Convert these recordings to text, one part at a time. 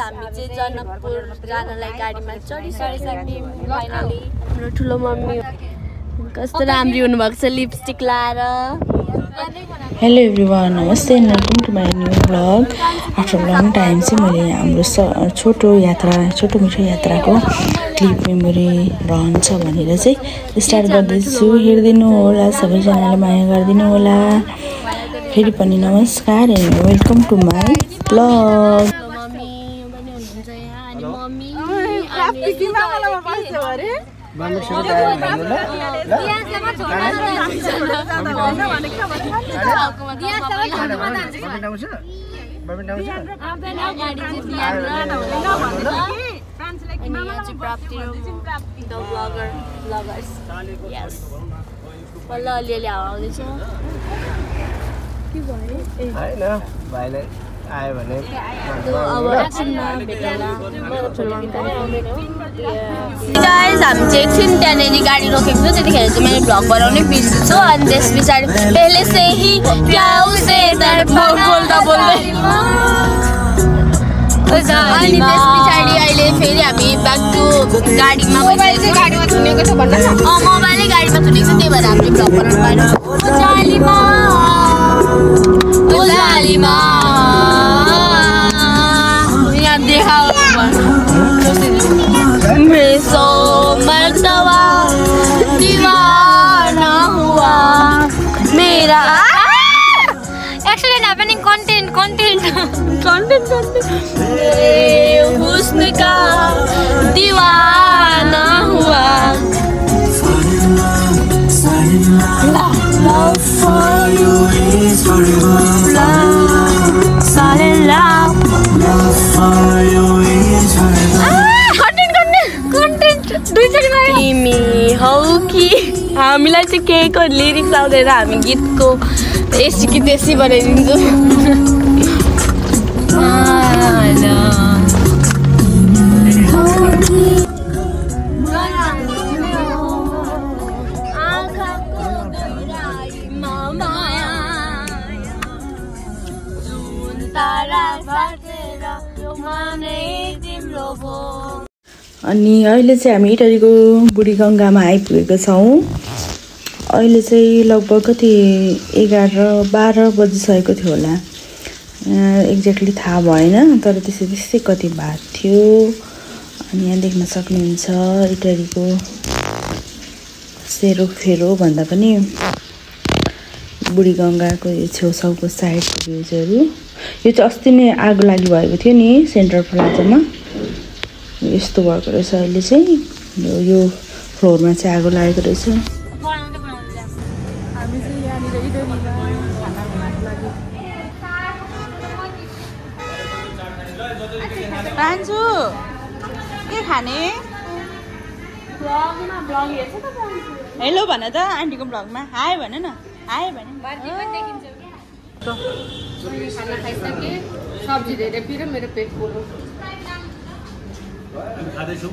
हामी चाहिँ जनकपुर जानलाई गाडीमा चढिसक्यौँ फाइनली। हाम्रो ठुलो मम्मी कस्तो राम्री हुनुभएको छ लिपस्टिक लाएर। हेलो एभ्रिवान, नमस्ते and welcome to my new blog. After long time चाहिँ मैले हाम्रो छोटो मिठो यात्राको क्लिप मेमोरी रहन्छ भनेर चाहिँ स्टार्ट गर्दैछु। हेरिदिनु होला, सबैजनाले माया गरिदिनु होला। फेरि पनि नमस्कार and welcome to my blog. अलिअलि हावा आउँदैछ। आयो भने अब एकछिनमा भेटौँला। गाइस हामी चाहिँ एकछिन त्यहाँनिर गाडी रोकेको थियो, त्यतिखेर चाहिँ मैले भ्लग बनाउनै बिर्सेछु। अनि त्यस पछाडि पहिले से ही क्या उसे बोल्दा बोल्दै अनि त्यस पछाडि अहिले फेरि हामी ब्याक टु गाडीमा मोबाइलै गाडीमा थुनेको छ भन्न न। मोबाइलै गाडीमा थुनेको छ, त्यही भएर हामीले भ्लग बनाउनु भएन। यहाँ देखा मेसो मर्तबा दीवाना हुआ मेरा। एक्चुअली हैपनिंग कंटेंट हुस्न का दीवाना हुआ। Love for you is forever. Solid love. Love for you is forever. Content. तिमी हौ कि हामीलाई चाहिँ केको लिरिक्स आउँदैन, हामी गीतको यसी कि तेसी बनाइदिन्छौँ। अनि अहिले चाहिँ हामी इटरीको बुढी गङ्गामा आइपुगेको छौँ। अहिले चाहिँ लगभग कति 11-12 बजिसकेको थियो होला, एक्ज्याक्टली थाहा भएन, तर त्यस्तै कति भएको थियो। अनि यहाँ देख्न सक्नुहुन्छ इटरीको सेरोफेरो भन्दा पनि बुढी गङ्गाको छेउछाउको साइडको भ्यूजहरू। यो चाहिँ अस्ति नै आगो लागि भएको थियो नि सेन्ट्रल प्लाजामा, यस्तो भएको रहेछ। अहिले चाहिँ यो फ्लोरमा चाहिँ आगो लागेको रहेछ। खान्छु के खाने? हेलो भन त आन्टीको ब्लगमा हाई भन न। हाई भने खाना खाइसके सब्जी धेरै पिर मेरो पेट फुल खादैछु।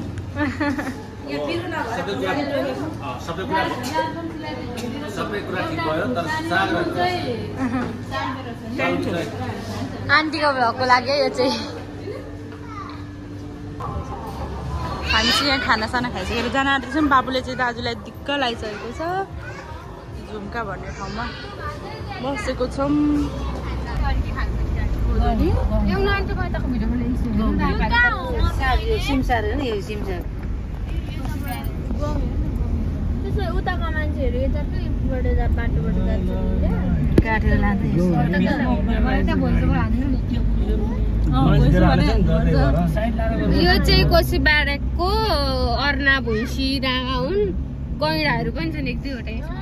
सबै कुरा ठिक भयो, तर आन्टीको भ्लगको लागि यो चाहिँ हामी चाहिँ यहाँ खानासाना खाइसकेर जान आँट्दैछौँ। बाबुले चाहिँ दाजुलाई दिक्क लगाइसकेको छ। झुम्का भन्ने ठाउँमा बसेको छौँ। उताका मान्छेहरू यताबाट बाटोबाट जान्छ काटेर लाँदै यो चाहिँ कोसी बारेकको अर्ना भुइँसी रागा हुन्। गैँडाहरू पनि छन् एक दुईवटा यसमा।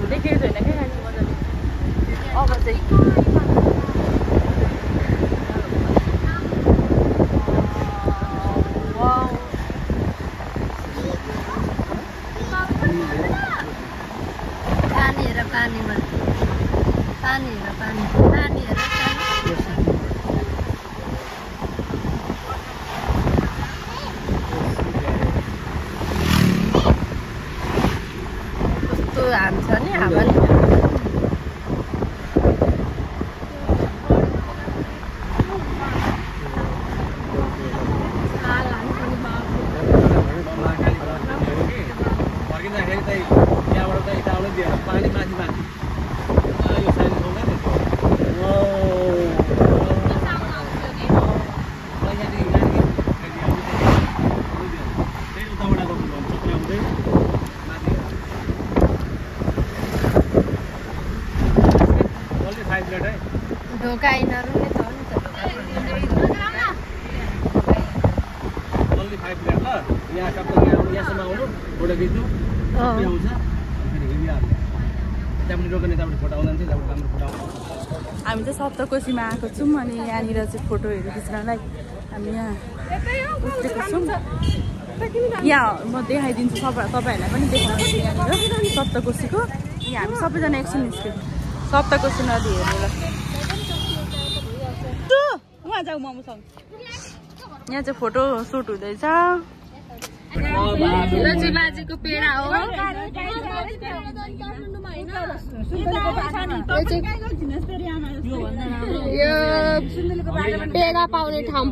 देखेको छैन क्या मजाले अब चाहिँ हान्छ नि हावाले ढोका यिनीहरू नै छ नि हामी चाहिँ सप्तकोशीमा आएको छौँ अनि यहाँनिर चाहिँ फोटोहरू खिच्नलाई हामी यहाँ उठेको छौँ यहाँ म देखाइदिन्छु तपाईँहरूलाई पनि देखाउनु यहाँनिर सप्तकोशीको यहाँ हामी सबैजना एकछिन निस्क्यौँ सप्तकोशी नदी हेरेर उहाँ जाऊ मसँग यहाँ चाहिँ फोटो सुट हुँदैछ बाजेको पेडा हो यो पेडा पाउने ठाउँ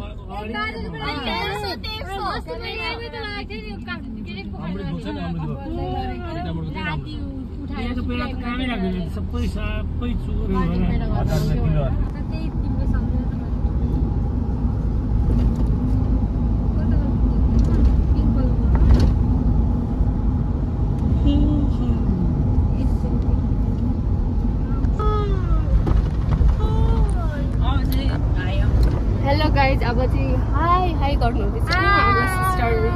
हेलो गाइज अब चाहिँ हाई हाई गर्नुहुँदैछ हाम्रो सिस्टरहरू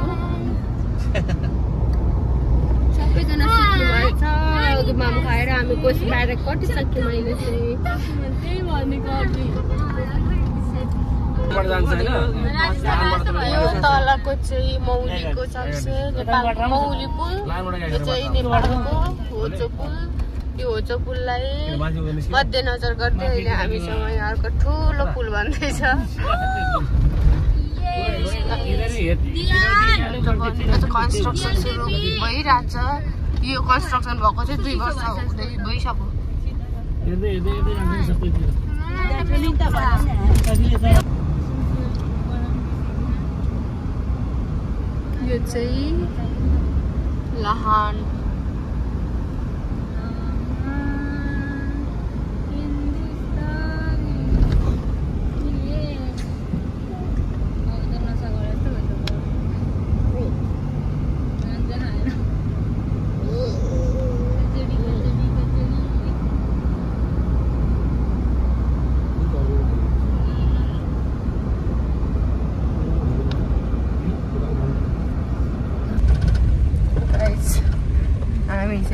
सबैजना सिक्नु भएछ अघि माम खाएर हामी कोसी बाहिर कटिसक्यौँ अहिले चाहिँ यो तलको चाहिँ मौलीको सबसे नेपालको मौली पुल यो चाहिँ नेपालको होचो पुल यो होचो पुललाई मध्यनजर गर्दै अहिले हामीसँग अर्को ठुलो पुल बन्दैछ कन्स्ट्रक्सन सुरु भइरहेछ यो कन्स्ट्रक्सन भएको चाहिँ 2 वर्ष भइसक्यो यो चाहिँ लहान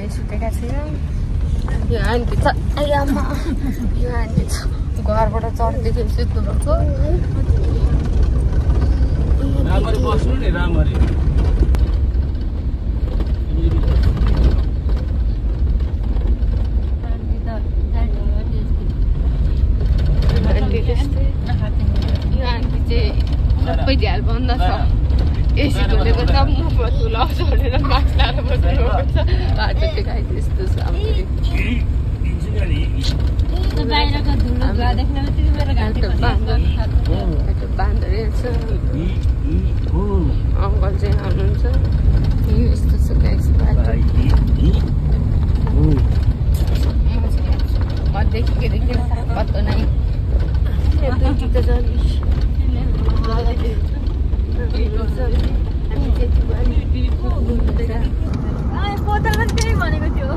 सुतेका छैनौँ यो आन्टी छ आमा यो आन्टी छ घरबाट चढ्दैखेरि सुत्नु भएको यो आन्टी चाहिँ सबै झ्याल बन्द छ एसी खोलेको छ मुखमा तुला चढेर मास्क लाएर बसिरहेको छ बाटो चाहिँ गाई त्यस्तो छ बाँदर हेर्छ अङ्कल चाहिँ आउनुहुन्छ यस्तो छ गाइस बाटो देखिके पत्तो नै बोतल पनि त्यही भनेको थियो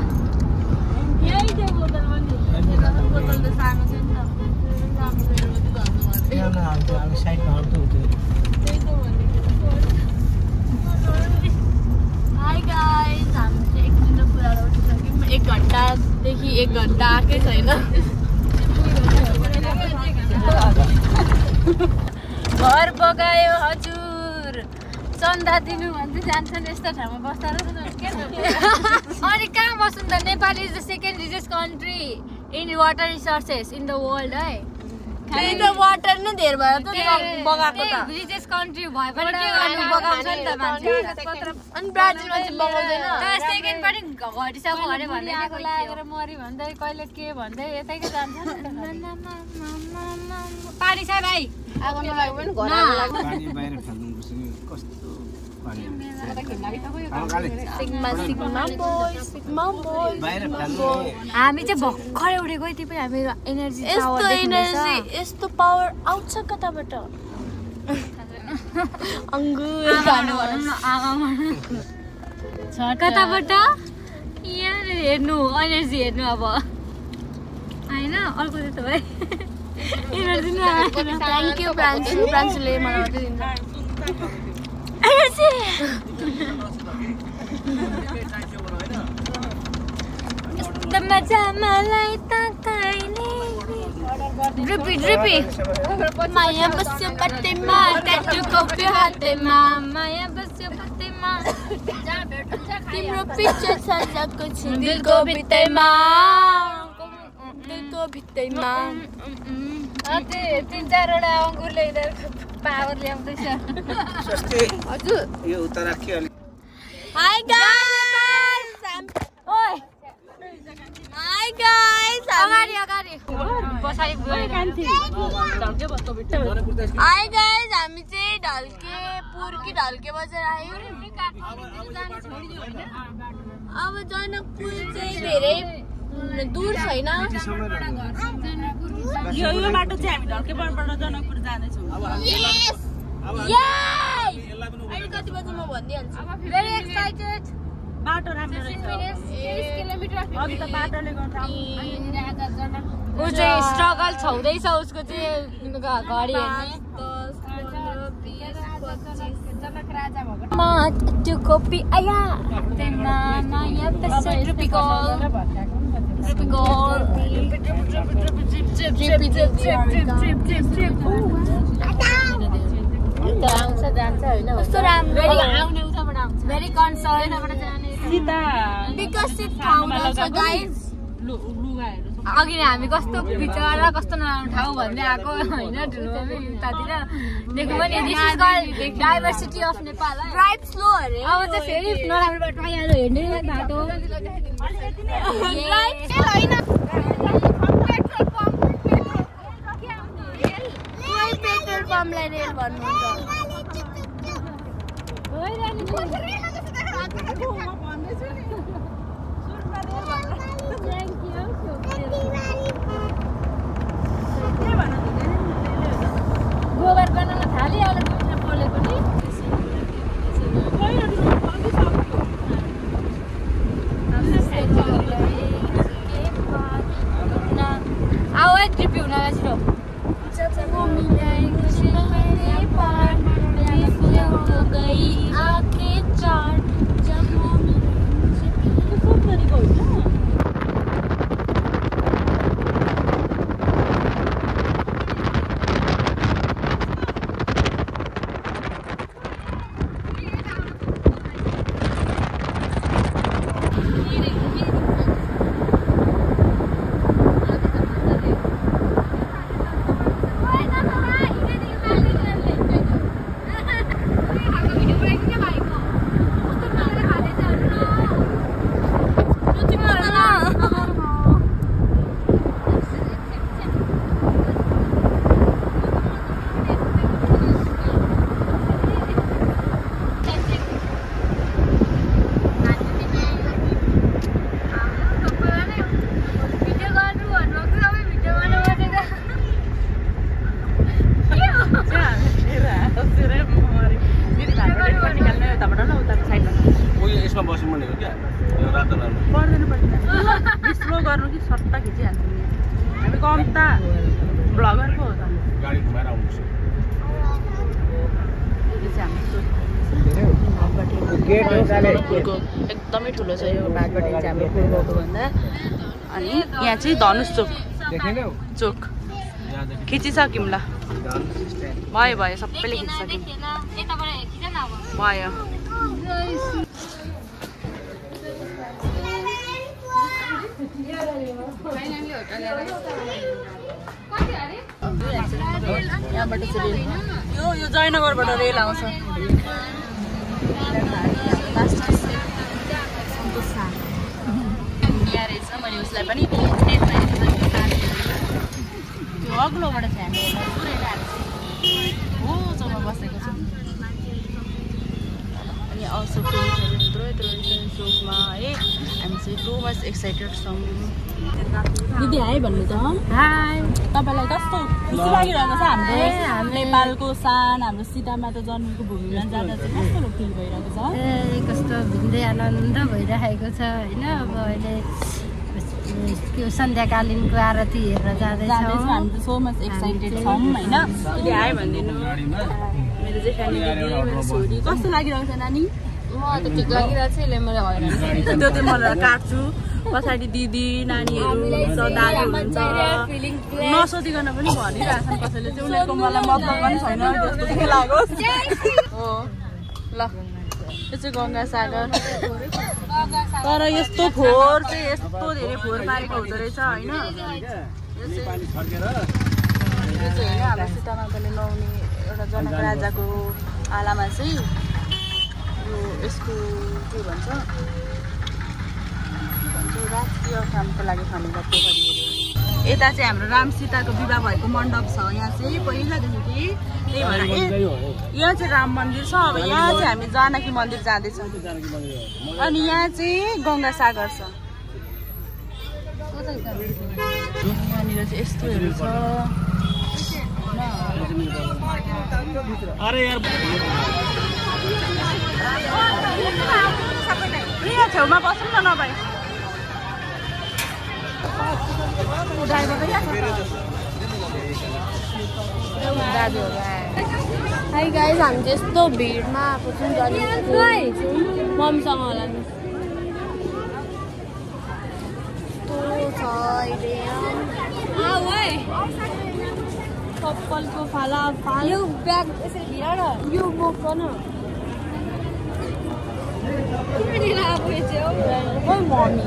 यही थियो बोतल पनि बोतल त सानो थियो नि त 1 घण्टा आएकै छैन। घर बगायो हजुर, चन्दा दिनु भन्दै जान्छन् यस्तो ठाउँमा बस्दा र अनि कहाँ बस्नु त? Nepal is the second richest country in water resources in the world है। त्यही त वाटर नै धेर भयो त बगाएको त। रिचेस्ट कन्ट्री भए पनि के गर्नु, बगाउँछ नि त मान्छे। अनि ब्राजिलमा चाहिँ बगाउँदैन। सेकेन्ड पनि घटिसक्यो अरे भन्दै लागेर मरि भन्दै कहिले के भन्दै यतैकै जान्छ नि त। पानी छ भाइ? आगो नलाग्यो भने घर आगो लाग्छ। पानी बाहिर फाल्नुपर्छ नि, कस्तो पानी बाहिर फाल्नु। हामी चाहिँ भर्खरै उडेको त्यही पनि हामी एनर्जी यस्तो पावर आउँछ कताबाट? अङ्गुर खानु भनौँ न आमामा कताबाट यहाँ हेर्नु एनर्जी हेर्नु अब होइन अर्को त्यस्तो भाइ एनर्जी नै थ्याङ्क यू प्रान्सुले मलाई मात्रै दिन्छ एनर्जी। यस्तो मजा मलाई त कहिले ड्रिपी माया बस्यो पत्तेमा ट्याटु खोप्यो हातैमा माया बस्यो पत्तेमा तिम्रो पिक्चर सजाएको छु दिलको भित्तैमा अझै 3-4वटा अङ्गुरले पावर ल्याउँदैछ हजुर। यो उता राख्यो अलि। हाई गाइस अगाडि पछाडि हाई गाइस हामी चाहिँ ढल्केपुर कि ढल्के बजार आयो। अब जनकपुर चाहिँ धेरै दूर छैन। यो बाटो चाहिँ हामी ढल्केबाट जनकपुर जाँदैछौँ। अहिले कति बजीमा भनिदिइहाल्छु। Very excited. बाटो राम्रो रहेछ। 30 किलोमिटर अघि त बाटोले गर्दा ऊ चाहिँ स्ट्रगल छँदैछ उसको चाहिँ घडी हेर्ने। त्यो कपी आया माया बस्यो ड्रिपीको आउँछ जान्छ होइन कस्तो राम्रो आउने उताबाट आउँछ भेरी कन्सर्नबाट जाने सीता विकसित ठाउँमा छ गाइस। लुगाहरू अघि नै हामी कस्तो बिचरा कस्तो नराम्रो ठाउँ भन्दै आएको होइन ढुलोमी उतातिर देख्नु पनि diversity of Nepal drive slow अरे। अब चाहिँ फेरि नराम्रो बाटो आइहाल्यो हेर्ने बाटो पेट्रोल पम्पलाई रेल भन्नुहुन्छ। गोबर बनाउन थालिहाल्यो बोले पनि आवाज ट्रिपी हुन छिटो यसमा बस्नु भनेको क्या यो रातो रातो पर्दैन स्लो गर्नु कि सट्टा खिचिहाल्छु हामी कम त ब्लगरको हो त गाडी घुमाएर आउनुपर्छ। यो चाहिँ हाम्रो फुलको एकदमै ठुलो छ यो बाटबाट चाहिँ हाम्रो फुल गएको भन्दा। अनि यहाँ चाहिँ धनुष चोक खिचिसक्यौँ ल भयो भयो सबैले खिचिसक्यौँ भयो। यहाँबाट चाहिँ यो जयनगरबाट रेल आउँछ। यहाँ रहेछ मैले उसलाई पनि त्यो अग्लोबाट चाहिँ हामी हो चौमा बसेको छु। अनि अल्सो टुरिस्टहरू यत्रो यत्रो सोमा है हामी चाहिँ टु मच एक्साइटेड छौँ। दिदी हाई भन्नु त हाई। तपाईँलाई कस्तो खुसी लागिरहेको छ हाम्रो नेपालको सान हाम्रो सीतामाता जन्मेको भूमिमा जाँदा चाहिँ कस्तो फिल भइरहेको छ? कस्तो भिन्दै आनन्द भइरहेको छ होइन। अब अहिले सन्ध्याकालीनको आरती हेरेर जाँदैछौँ। हामी त सो मच एक्साइटेड छौँ होइन। दिदी हाई भनिदिनु। मेरो जेठानी दिदी मेरो छोरी कस्तो लागिरहेको छ नानी? म त ठिक लागिरहेको छ। यसले मैले हैरान त्यो चाहिँ मलाई काट्छु। पछाडि दिदी नानीहरू हुन्छ दाजु हुनुहुन्छ नसोधिकन पनि भनिरहेछन् कसैले चाहिँ उनीहरूको मलाई मतलब पनि छैन जस्तो चाहिँ लागोस् हो ल। यो चाहिँ गङ्गा सागर तर यस्तो फोहोर चाहिँ यस्तो धेरै फोहोर पारेको हुँदो रहेछ होइन। यो चाहिँ होइन हाम्रो सीतामाताले नुहाउने एउटा जनक राजाको आलामा चाहिँ यो यसको के भन्छ राजकीय कामको लागि खनेको पोखरी। यता चाहिँ हाम्रो राम सीताको विवाह भएको मण्डप छ। यहाँ चाहिँ पहिलादेखि त्यही भएर यहाँ चाहिँ राम मन्दिर छ। अब यहाँ चाहिँ हामी जानकी मन्दिर जाँदैछौँ। अनि यहाँ चाहिँ गङ्गा सागर छ। यहाँनिर चाहिँ यस्तोहरू छ। यहाँ छेउमा बसौँ न नभए। हाई गाइज हामी चाहिँ यस्तो भिडमा आएको छौँ मम्मीसँग होला नि। चप्पलको फाला यो ब्याग यसरी हेर यो बोक्छ न mummy.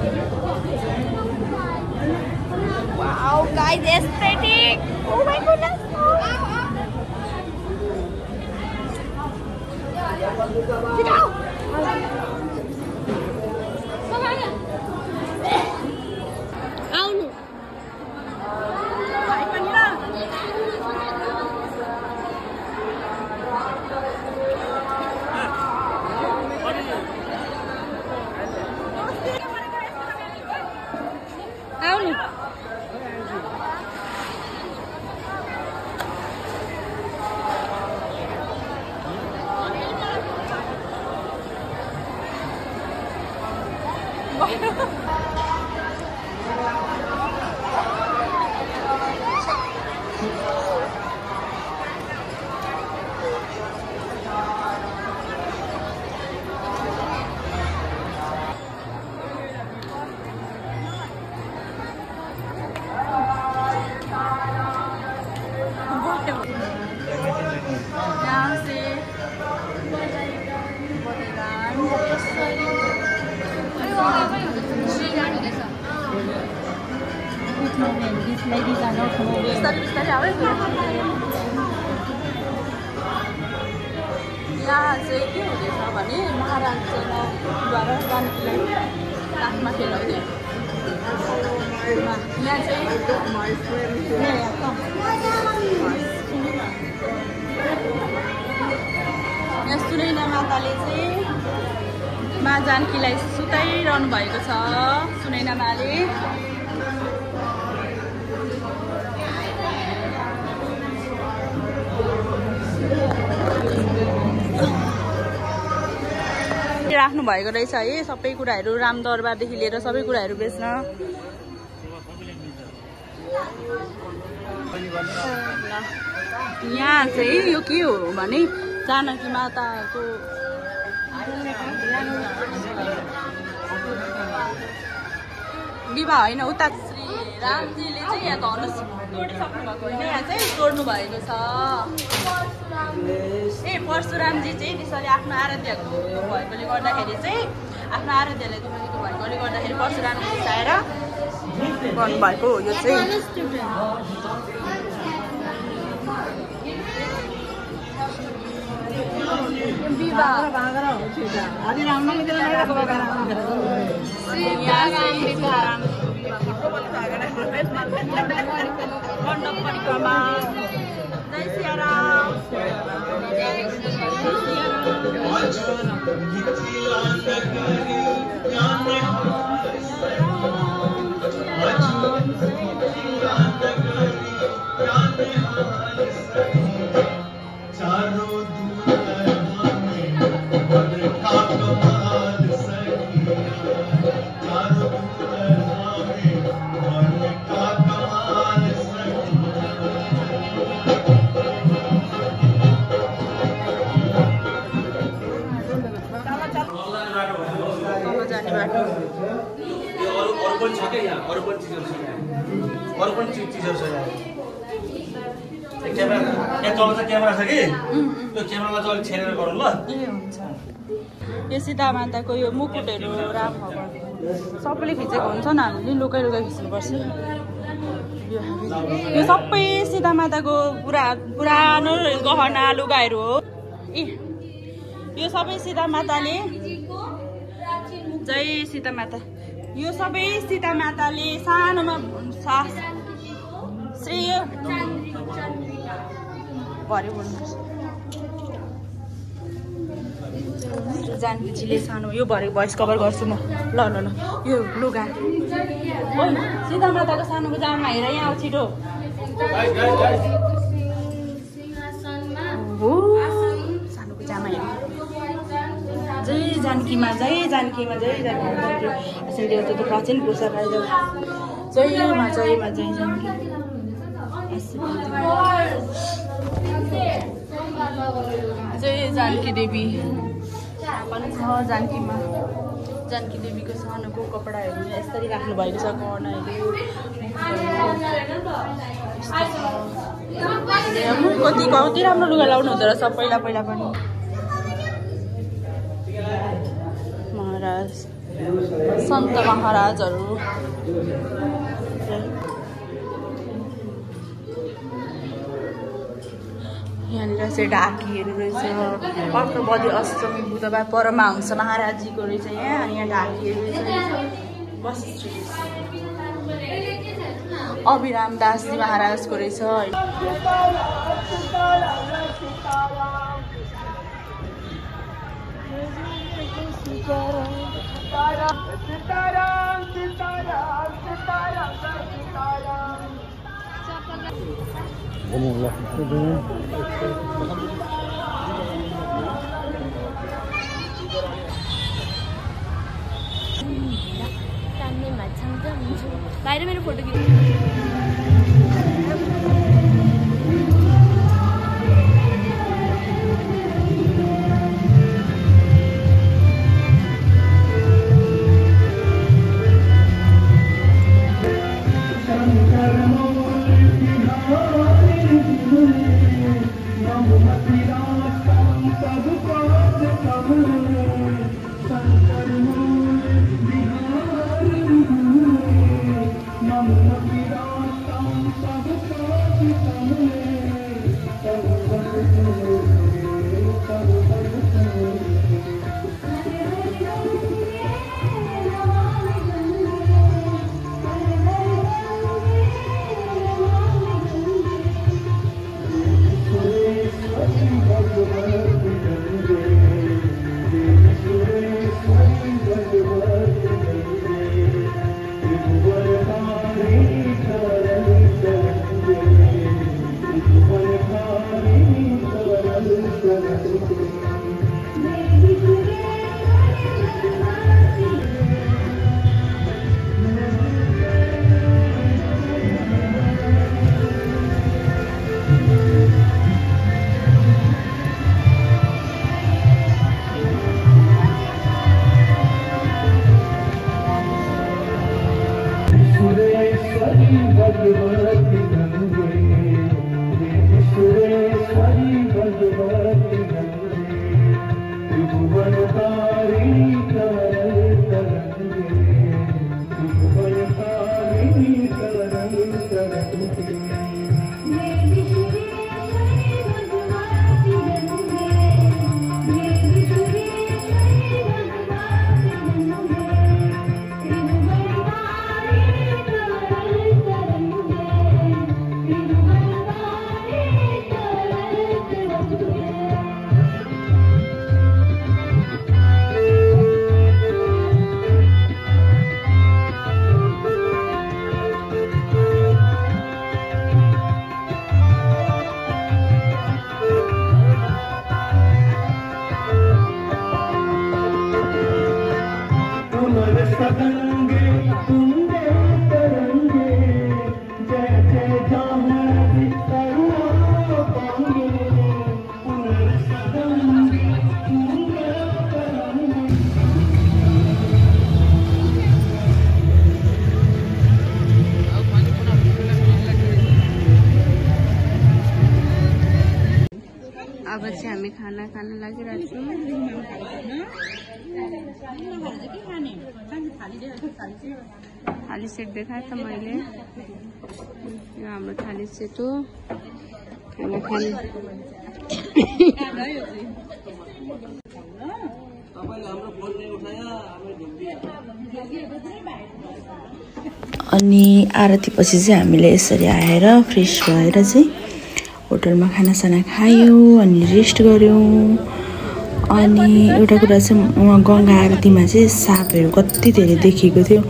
Wow, guys, aesthetic! Oh my goodness! Sit down! Ladies are not moving. यहाँ चाहिँ के हुँदैछ भने महाराजाद्वारा जानकीलाई काखमा खेलाउँदै यहाँ चाहिँ यहाँ सुनैना माताले चाहिँ मा जानकीलाई सुताइरहनु भएको छ। सुनैना माले राख्नु भएको रहेछ है सबै कुराहरू रामदरबारदेखि लिएर सबै कुराहरू बेच्न। यहाँ चाहिँ यो के हो भने जानकी माताको विवाह होइन उता श्री रामजीले चाहिँ यहाँ धनुष तोडिसक्नु भएको होइन यहाँ चाहिँ तोड्नु भएको छ ए परशुरामजी चाहिँ त्यसरी आफ्नो आराध्यको भएकोले गर्दाखेरि चाहिँ आफ्नो आराध्यले दुखेको भएकोले गर्दाखेरि परशुरामले रिसाएर गर्नुभएको हो यो चाहिँ मण्डप परिक्रमा जय सियाराम क्यामेरा छ कि त्यो क्यामेरालाई चाहिँ अलिक छेडेर गरौँ ल ए हुन्छ यो सीता माताको यो मुकुटहरू राम भगवान सबैले खिचेको हुन्छ नि हामीले लुकाइ खिच्नुपर्छ यो सबै सीता माताको पुरानो गहना लुगाहरू हो ए यो सबै सीता माताले जय सीता माता यो सबै सीता माताले सानोमा श्री भरे बोल्नुहोस् जानकीजीले सानो यो भरे भोइस कभर गर्छु म ल ल ल यो लुगा सीता माताको सानोको जामा हेर यहाँ आऊ छिटो सानोको जामा हेर जय जानकीमा जय जानकीमा जय जानकीमा असल देवता तो प्राचीन पुरुष जयमा जयमा जय जानकी जय जानकी देवी पनि छ जानकीमा जानकी देवीको सानोको कपडाहरू यसरी राख्नु भएको छ गहनाहरू कति राम्रो लुगा लाउनु हुँदो रहेछ पहिला पनि महाराज सन्त महाराजहरू यहाँनिर चाहिँ ढाकीहरू रहेछ अष्टबदी अष्टमी बुधबार परमहंस महाराजजीको रहेछ यहाँ अनि यहाँ ढाकीहरू रहेछ वशिष्ठ अभिराम दासजी महाराजको रहेछ बाहिर मेरो फोटो खिच्नु अब चाहिँ हामी खाना खान लागिरहेको छौँ। थाली सेट देखाएँ त मैले। यो हाम्रो थाली सेट हो। खाना खाने अनि आरतीपछि चाहिँ हामीले यसरी आएर फ्रेस भएर चाहिँ होटलमा खानासाना खायौँ अनि रेस्ट गऱ्यौँ। अनि एउटा कुरा चाहिँ गङ्गा आरतीमा चाहिँ सापहरू कति धेरै देखिएको थियो।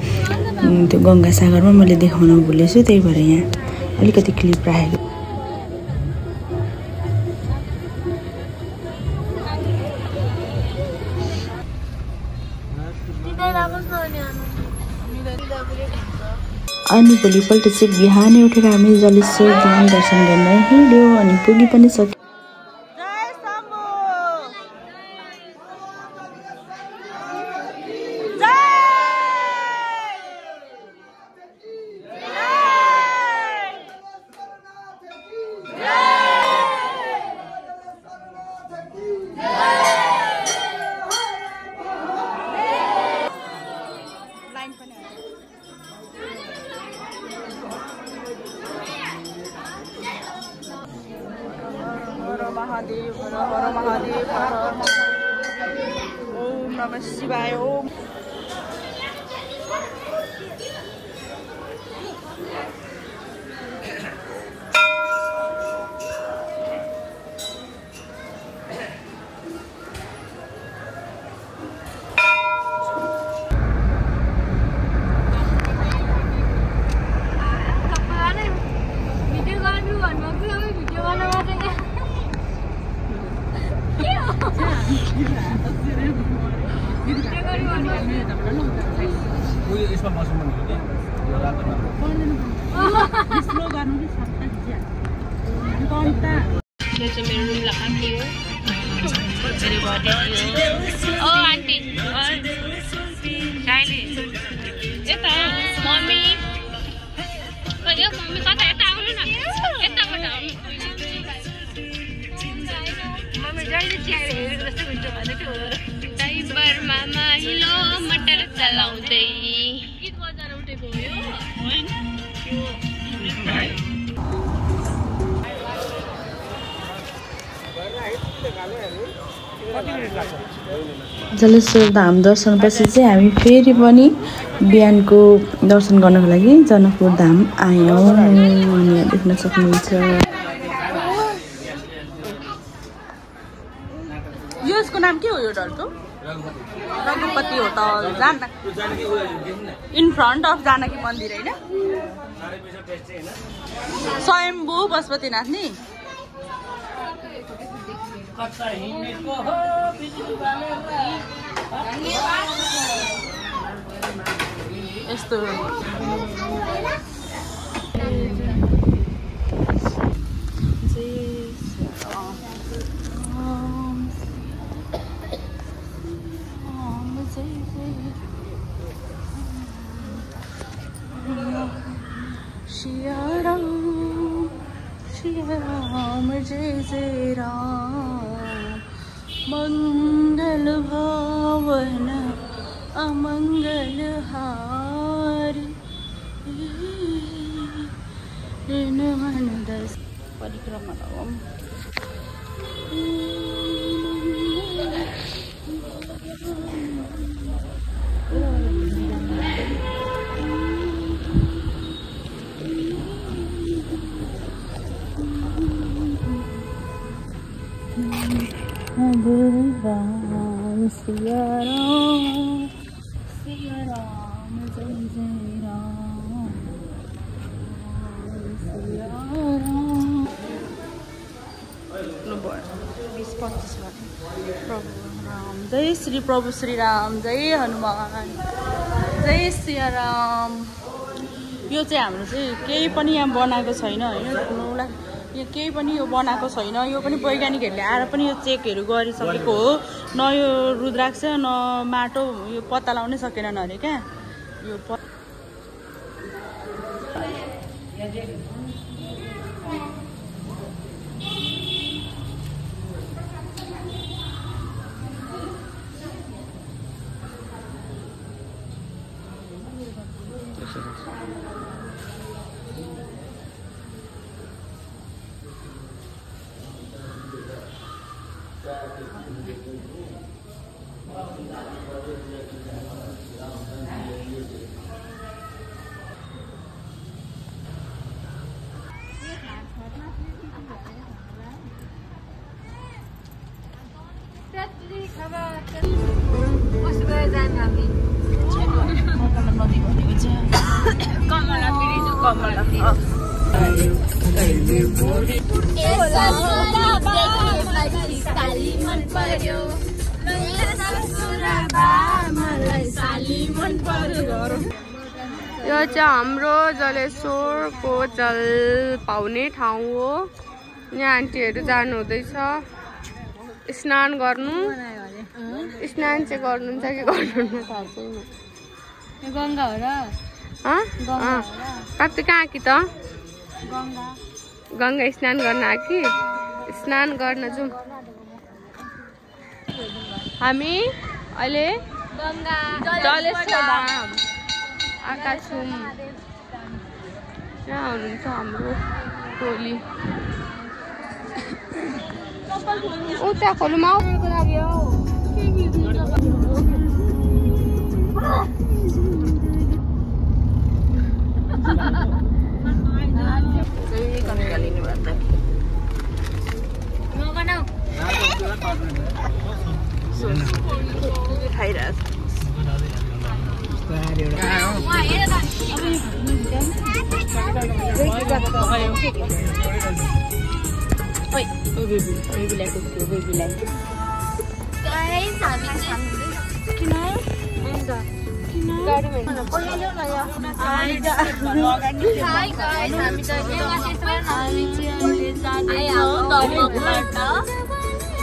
त्यो गङ्गा सागरमा मैले देखाउन भुलेछु, त्यही भएर यहाँ अलिकति क्लिप राखेको। अनि भोलिपल्ट चाहिँ बिहानै उठेर हामी जलेश्वर धाम दर्शन गर्न हिँड्यो अनि पुगी पनि सक्यो। महादेव हर हर महादेव हर हर ओम नमः शिवाय ओम। यसमा बस्नु मन थियो यो रातमा यो चाहिँ मेरो रुम लगाएको थियो। ओ आन्टी साइली यता मम्मी यो मम्मी कता यता आउनु न यताबाट आउनु। मम्मी जहिले चियाएर हेरेको जस्तो हुन्छ भने त्यो ड्राइभरमा माहिलो मटर चलाउँदै गीत बजाएर उठेको हो यो होइन। जलेश्वर धाम दर्शनपछि चाहिँ हामी फेरि पनि बिहानको दर्शन गर्नको लागि जनकपुर धाम आयौँ। अनि देख्न सक्नुहुन्छ यसको नाम के हो यो होटलको? Raghupati hotel in front of Janaki Mandir होइन? स्वयम्भू पशुपतिनाथ नि। यस्तो शिया राम जय जय राम मंगल भावन अमंगल हारी मन दस परिक्रमा लगाऊँ राम सिया राम जय जय राम सिया राम 20-25 प्रभु राम जय श्री प्रभु श्री राम जय हनुमान जय सिया राम। यो चाहिँ हाम्रो चाहिँ केही पनि यहाँ बनाएको छैन हैन, यहाँ केही पनि यो बनाएको छैन, यो पनि वैज्ञानिकहरूले आएर पनि यो चेकहरू गरिसकेको हो। न यो रुद्राक्ष न माटो यो पत्ता लाउनै सकेनन् अरे क्या यो यो चाहिँ हाम्रो जलेश्वरको जल पाउने ठाउँ हो। यहाँ आन्टीहरू जानु हुँदैछ स्नान गर्नु। स्नान चाहिँ गर्नुहुन्छ कि गर्नुहुन्न थाहा छैन। गङ्गा हो र प्राप्ति कहाँ कि त गङ्गा स्नान गर्न आकि स्नान गर्न जाउँ हामी अहिले जलेश्वर धाम आएका छौँ। यहाँ हुनुहुन्छ हाम्रो टोली। उता खोलौँ आउनुको लागि हौ।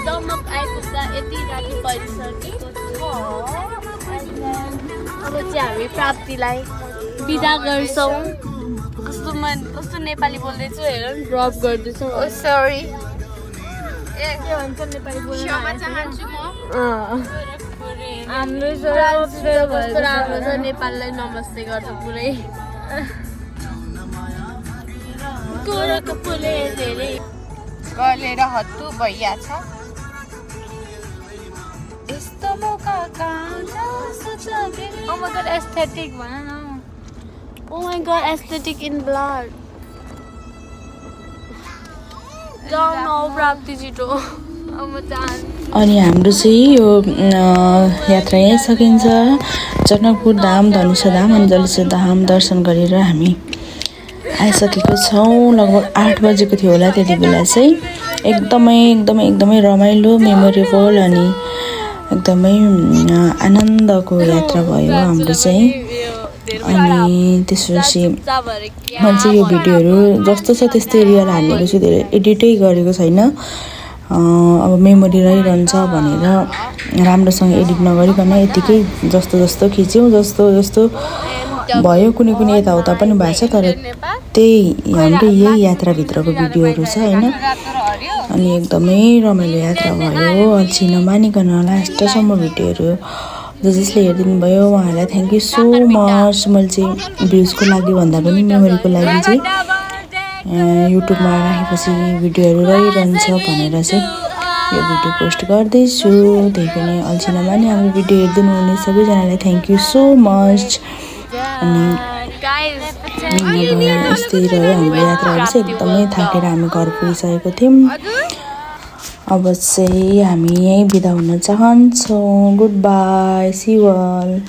दमक आइपुग्दा यति राति परिसकेको छ। अब चाहिँ हामी प्राप्तिलाई बिदा गर्छौँ। कस्तो नेपाली बोल्दैछु हेर ड्रप गर्दैछु। सरी के भन्छ नेपाली बोल्न चाहन्छु म। हाम्रो कस्तो राम्रो छ नेपाललाई नमस्ते गर्छ पुरै। गोरको फुले धेरै गलेर हत्तु भइहाल्छ। Oh my god, aesthetic भन न। Oh my god, aesthetic in blood. जाऊ न प्राप्ति छिटो। अनि हाम्रो चाहिँ यो यात्रा यहीँ सकिन्छ। जनकपुर धाम, धनुषा धाम अनि जलेश्वर धाम दर्शन गरेर हामी आइसकेको छौँ। लगभग 8 बजेको थियो होला त्यति बेला चाहिँ। एकदमै रमाइलो मेमोरेबल अनि एकदमै आनन्दको यात्रा भयो हाम्रो चाहिँ। अनि त्यसपछि मैले चाहिँ यो भिडियोहरू जस्तो छ त्यस्तै रियल हालेको छु, धेरै एडिटै गरेको छैन। अब मेमोरी रहिरहन्छ भनेर राम्रोसँग एडिट नगरिकन यतिकै जस्तो खिच्यौँ, जस्तो भयो कुनै कुनै यताउता पनि भएको छ तर त्यही हाम्रो यही यात्राभित्रको भिडियोहरू छ होइन अनि एकदमै रमाइलो यात्रा भयो अल्छी नमानिकन लास्टसम्म भिडियोहरू जसले हेरिदिनु भयो उहाँहरूलाई थ्याङ्क यू सो मच मैले चाहिँ भ्युजको लागि भन्दा पनि मेमोरीको लागि चाहिँ युट्युबमा राखेपछि भिडियोहरू रहिरहन्छ भनेर चाहिँ यो भिडियो पोस्ट गर्दैछु त्यही पनि अल्छी नमानी हाम्रो भिडियो हेरिदिनु हुने सबैजनालाई थ्याङ्क यू सो मच अनि यस्तै रह्यो हाम्रो यात्राहरू चाहिँ एकदमै थाकेर हामी घर पुगिसकेको थियौँ अब चाहिँ हामी यहीँ बिदा हुन चाहन्छौँ good bye see you all